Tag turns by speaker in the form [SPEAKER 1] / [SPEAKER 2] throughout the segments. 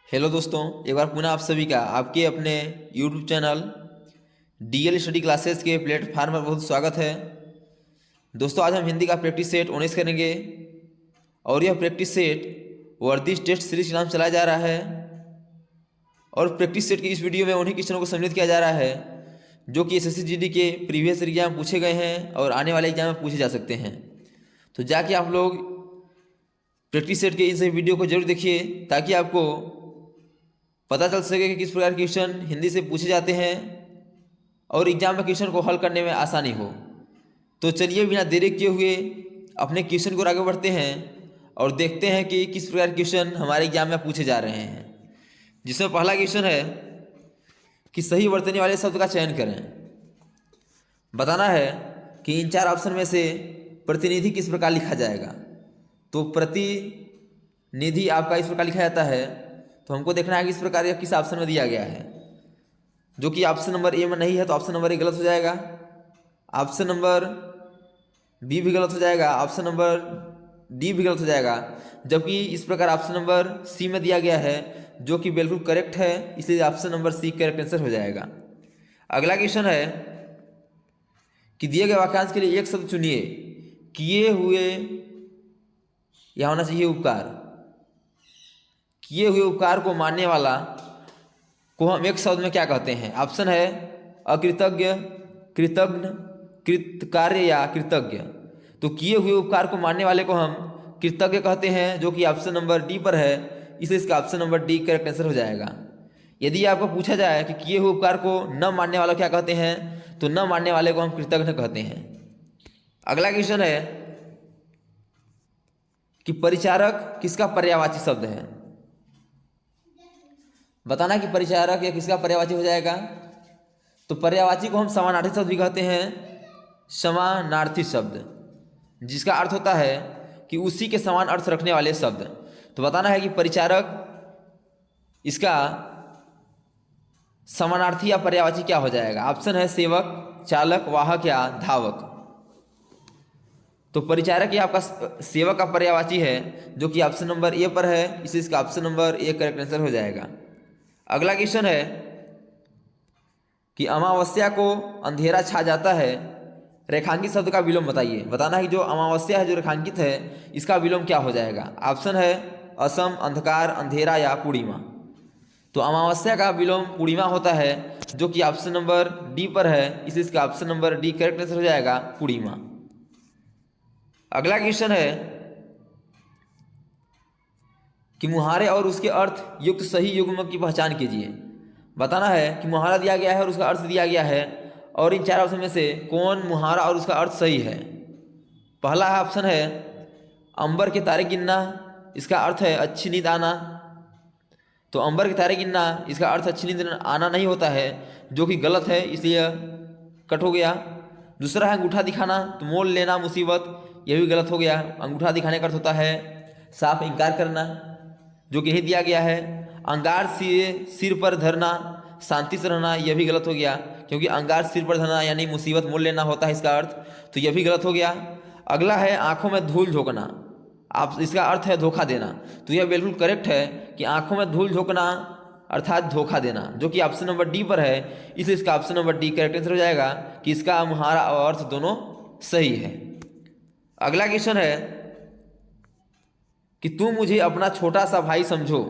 [SPEAKER 1] Hello दोस्तों, एक बार पुनः आप सभी का आपके अपने YouTube channel DL study classes के प्लेटफार्म पर बहुत स्वागत है। दोस्तों, आज हम हिंदी का प्रैक्टिस सेट 19 करेंगे और यह प्रैक्टिस सेट वर्दी टेस्ट सीरीज के नाम चलाया जा रहा है। और प्रैक्टिस सेट की इस वीडियो में उन्हीं क्वेश्चनों को सम्मिलित किया जा रहा है जो कि एसएससी जीडी के प्रीवियस एग्जाम पूछे गए हैं और आने वाले एग्जाम में पूछे जा सकते हैं। तो जाके आप लोग प्रैक्टिस सेट के इन सभी वीडियो को जरूर देखिए ताकि आपको पता चल सके कि किस प्रकार के क्वेश्चन हिंदी से पूछे जाते हैं और एग्जाम में क्वेश्चन को हल करने में आसानी हो। तो चलिए बिना देरी किए हुए अपने क्वेश्चन को आगे बढ़ते हैं और देखते हैं कि किस प्रकार के क्वेश्चन हमारे एग्जाम में पूछे जा रहे हैं। जिसमें पहला क्वेश्चन है कि सही वर्तनी वाले शब्द का चयन करें। बताना है कि इन चार ऑप्शन में से प्रतिनिधि किस प्रकार लिखा जाएगा। तो प्रतिनिधि आपका इस प्रकार लिखा जाता है, तो हमको देखना है कि इस प्रकार का किस ऑप्शन में दिया गया है। जो कि ऑप्शन नंबर ए में नहीं है तो ऑप्शन नंबर ए गलत हो जाएगा, ऑप्शन नंबर बी भी गलत हो जाएगा, ऑप्शन नंबर डी भी गलत हो जाएगा। जबकि इस प्रकार ऑप्शन नंबर सी में दिया गया है जो कि बिल्कुल करेक्ट है, इसलिए option number C correct answer हो जाएगा। अगला क्वेश्चन है कि दिए गए वाक्यांश के लिए एक शब्द चुनिए। किए हुए यह होना चाहिए उपकार। किए हुए उपकार को मानने वाला को हम एक शब्द में क्या कहते हैं। ऑप्शन है अकृतज्ञ, कृतज्ञ, कृतकार्य या कृतज्ञ। तो किए हुए उपकार को मानने वाले को हम कृतज्ञ कहते हैं जो कि ऑप्शन नंबर डी पर है, इसलिए इसका option number D correct answer हो जाएगा। यदि आपको पूछा जाए कि किए हुए उपकार को न मानने वाला क्या कहते हैं, तो न मानने वाले को हम कृतज्ञ कहते हैं। अगला क्वेश्चन है कि परिचारक किसका पर्यायवाची शब्द है। बताना कि परिचारक या किसका पर्यायवाची हो जाएगा। तो पर्यायवाची को हम समानार्थी शब्द भी कहते हैं, समानार्थी शब्द, जिसका अर्थ होता है कि उसी के समान अर्थ रखने वाले शब्द। तो बताना है कि परिचारक इसका समानार्थी या पर्यायवाची क्या हो जाएगा। ऑप्शन है सेवक, चालक, वाहक या धावक। तो परिचारक ये आपका सेवक का पर्यायवाची है जो कि ऑप्शन नंबर ए पर है, इसलिए इसका option number A correct answer हो जाएगा। अगला क्वेश्चन है कि अमावस्या को अंधेरा छा जाता है, रेखांकित शब्द का विलोम बताइए। बताना है कि जो अमावस्या है जो रेखांकित है इसका विलोम क्या हो जाएगा। ऑप्शन है असम, अंधकार, अंधेरा या पूर्णिमा। तो अमावस्या का विलोम पूर्णिमा होता है जो कि ऑप्शन नंबर डी पर है, इसलिए इसका option number D correct answer हो जाएगा, पूर्णिमा। अगला क्वेश्चन है कि मुहारे और उसके अर्थ युक्त सही युग्म की पहचान कीजिए। बताना है कि मुहारा दिया गया है और उसका अर्थ दिया गया है और इन चार ऑप्शन में से कौन मुहारा और उसका अर्थ सही है। पहला ऑप्शन है अंबर के तारे गिनना, इसका अर्थ है अच्छी नींद आना। तो अंबर के तारे गिनना इसका अर्थ अच्छी नींद आना नहीं होता है, जो कि गलत है, इसलिए कट हो गया। दूसरा है अंगूठा दिखाना, तो मोल लेना मुसीबत, यह भी गलत हो गया। अंगूठा दिखाने का अर्थ होता है साफ इनकार करना, जो कि नहीं दिया गया है। अंगार सिर पर धरना, शांति से रहना, यह भी गलत हो गया क्योंकि अंगार सिर पर धरना यानी मुसीबत मोल लेना होता है इसका अर्थ, तो यह भी गलत हो गया। अगला है आंखों में धूल झोंकना, आप इसका अर्थ है धोखा देना, तो यह बिल्कुल करेक्ट है कि आंखों में धूल झोंकना अर्थात धोखा देना, जो कि ऑप्शन नंबर डी पर है, इसलिए इसका option number D correct answer हो जाएगा कि इसका मुहारा और अर्थ दोनों सही है। अगला क्वेश्चन है कि तुम मुझे अपना छोटा सा भाई समझो।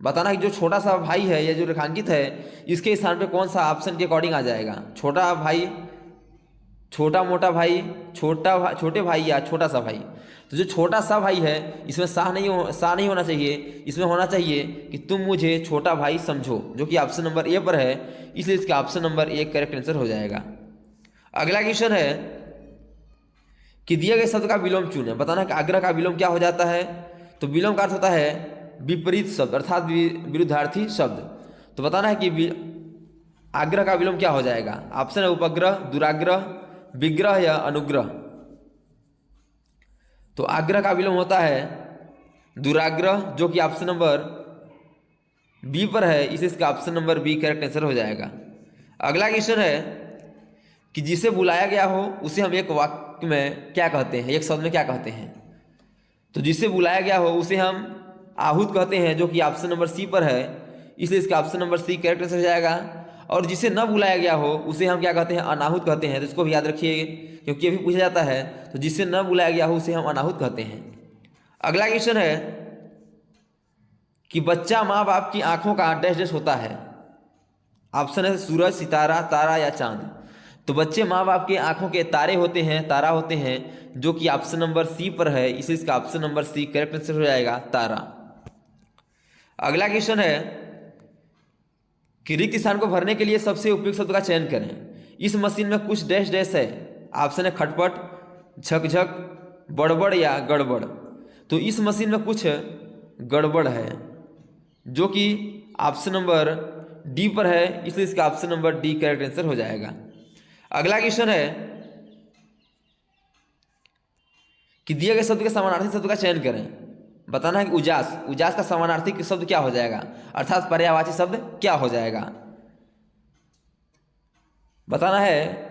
[SPEAKER 1] बताना कि जो छोटा सा भाई है या जो रेखांकित है इसके स्थान पे कौन सा ऑप्शन के अकॉर्डिंग आ जाएगा। छोटा भाई, छोटा मोटा भाई, छोटे भाई या छोटा सा भाई। तो जो छोटा सा भाई है इसमें सा नहीं होना चाहिए, इसमें होना चाहिए कि तुम मुझे छोटा भाई समझो, जो कि ऑप्शन नंबर ए पर है, इसलिए इसका option number A correct answer हो जाएगा। अगला क्वेश्चन है कि दिए गए शब्द का विलोम चुने। बताना कि आग्रह का विलोम क्या हो जाता है। तो विलोम का अर्थ होता है विपरीत शब्द अर्थात विरुद्धार्थी शब्द। तो बताना है कि आग्रह का विलोम क्या हो जाएगा। ऑप्शन है उपग्रह, दुराग्रह, विग्रह या अनुग्रह। तो आग्रह का विलोम होता है दुराग्रह, जो कि ऑप्शन नंबर बी पर है, इसलिए इसका option number B correct answer हो जाएगा। अगला क्वेश्चन है कि जिसे बुलाया गया हो उसे हम एक वाक्य में क्या कहते हैं, एक शब्द में क्या कहते हैं। तो जिसे बुलाया गया हो उसे हम आहूत कहते हैं, जो कि ऑप्शन नंबर सी पर है, इसलिए इसका option number C correct answer हो जाएगा। और जिसे न बुलाया गया हो उसे हम क्या कहते हैं, अनाहुत कहते हैं। तो इसको भी याद रखिए क्योंकि ये भी पूछा जाता है। तो जिसे न बुलाया गया हो उसे हम अनाहुत कहते हैं। अगला क्वेश्चन है कि बच्चा माँ बाप की आंखों का डैश डैश होता है। ऑप्शन है सूरज, सितारा, तारा या चांद। तो बच्चे माँ बाप की आंखों के तारे होते हैं, तारा होते हैं, जो कि ऑप्शन नंबर सी पर है, इसलिए इसका option number C correct answer हो जाएगा, तारा। अगला क्वेश्चन है कि रिक्त स्थान को भरने के लिए सबसे उपयुक्त शब्द का चयन करें। इस मशीन में कुछ डैश डैश है। ऑप्शन है खटपट, झकझक, बड़बड़ या गड़बड़। तो इस मशीन में कुछ गड़बड़ है, जो कि ऑप्शन नंबर डी पर है, इसलिए इसका option number D correct answer हो जाएगा। अगला क्वेश्चन है कि दिए गए शब्द के समानार्थी शब्द का चयन करें। बताना है कि उजास, उजास का समानार्थी शब्द क्या हो जाएगा, अर्थात पर्यायवाची शब्द क्या हो जाएगा। बताना है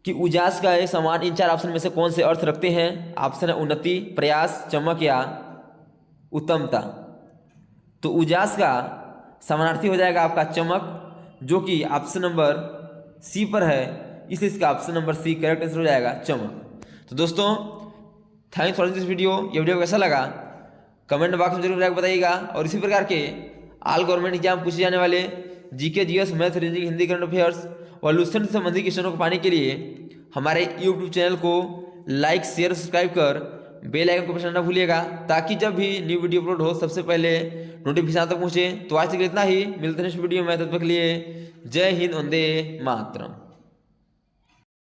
[SPEAKER 1] कि उजास का ये समान इन चार ऑप्शन में से कौन से अर्थ रखते हैं। ऑप्शन है उन्नति, प्रयास, चमक या उत्तमता। तो उजास का समानार्थी हो जाएगा आपका चमक, जो कि ऑप्शन नंबर सी पर है, इसलिए इसका option number C correct answer हो जाएगा, चमक। तो दोस्तों थैंक्स फॉर दिस वीडियो। ये वीडियो कैसा लगा कमेंट बॉक्स में जरूर बताइएगा। और इसी प्रकार के ऑल गवर्नमेंट एग्जाम पूछे जाने वाले GK, GS, math, reasoning, Hindi, current affairs और लूसेंट से संबंधित क्वेश्चनों को पाने के लिए हमारे यूट्यूब चैनल को लाइक, शेयर, सब्सक्राइब कर बेल आइकन को प्रेस करना भूलिएगा, ताकि जब भी न्यू वीडियो अपलोड हो सबसे पहले नोटिफिकेशन तक पहुंचे। तो आज तक इतना ही, मिलते हैं नेक्स्ट वीडियो में, तब तक के लिए जय हिंद, वंदे मातरम।